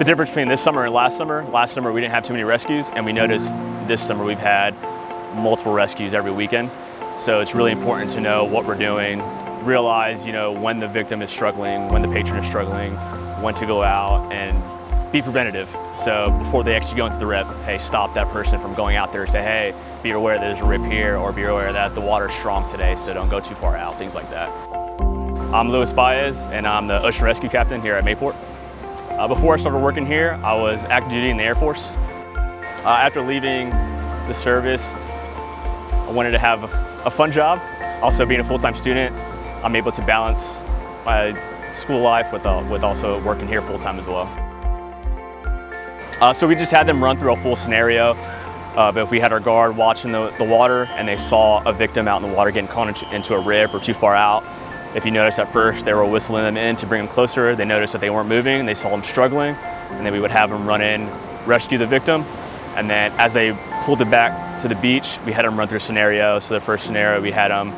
The difference between this summer and last summer we didn't have too many rescues, and we noticed this summer we've had multiple rescues every weekend. So it's really important to know what we're doing, realize, when the victim is struggling, when the patron is struggling, when to go out, and be preventative. So before they actually go into the rip, hey, stop that person from going out there and say, hey, be aware there's a rip here, or be aware that the water's strong today, so don't go too far out, things like that. I'm Baez, and I'm the Ocean Rescue Captain here at Mayport. Before I started working here, I was active duty in the Air Force. After leaving the service, I wanted to have a fun job. Also, being a full-time student, I'm able to balance my school life with also working here full-time as well. So we just had them run through a full scenario. But if we had our guard watching the water and they saw a victim out in the water getting caught into a rip or too far out, if you notice at first they were whistling them in to bring them closer, they noticed that they weren't moving and they saw them struggling, and then we would have them run in, rescue the victim, and then as they pulled it back to the beach, we had them run through a scenario. So the first scenario, we had them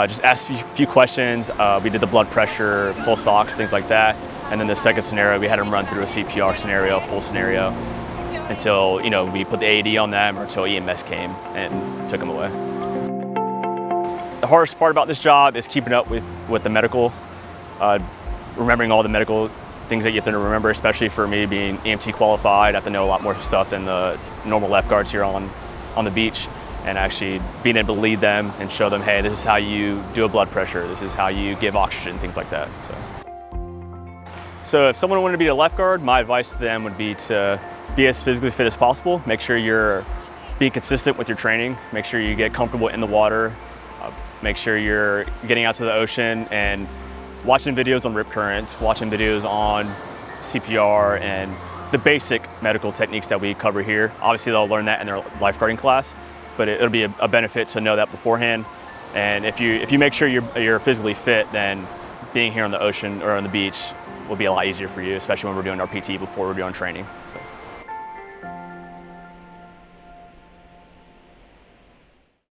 just ask a few questions. We did the blood pressure, pulse ox, things like that. And then the second scenario, we had them run through a CPR scenario, full scenario, until we put the AED on them or until EMS came and took them away. The hardest part about this job is keeping up with the medical, remembering all the medical things that you have to remember, especially for me being EMT qualified. I have to know a lot more stuff than the normal lifeguards here on the beach, and actually being able to lead them and show them, hey, this is how you do a blood pressure, this is how you give oxygen, things like that. So if someone wanted to be a lifeguard, my advice to them would be to be as physically fit as possible. Make sure you're being consistent with your training. Make sure you get comfortable in the water. Make sure you're getting out to the ocean and watching videos on rip currents, watching videos on CPR and the basic medical techniques that we cover here. Obviously they'll learn that in their lifeguarding class, but it'll be a benefit to know that beforehand. And if you make sure you're physically fit, then being here on the ocean or on the beach will be a lot easier for you, especially when we're doing our PT before we're doing training. So.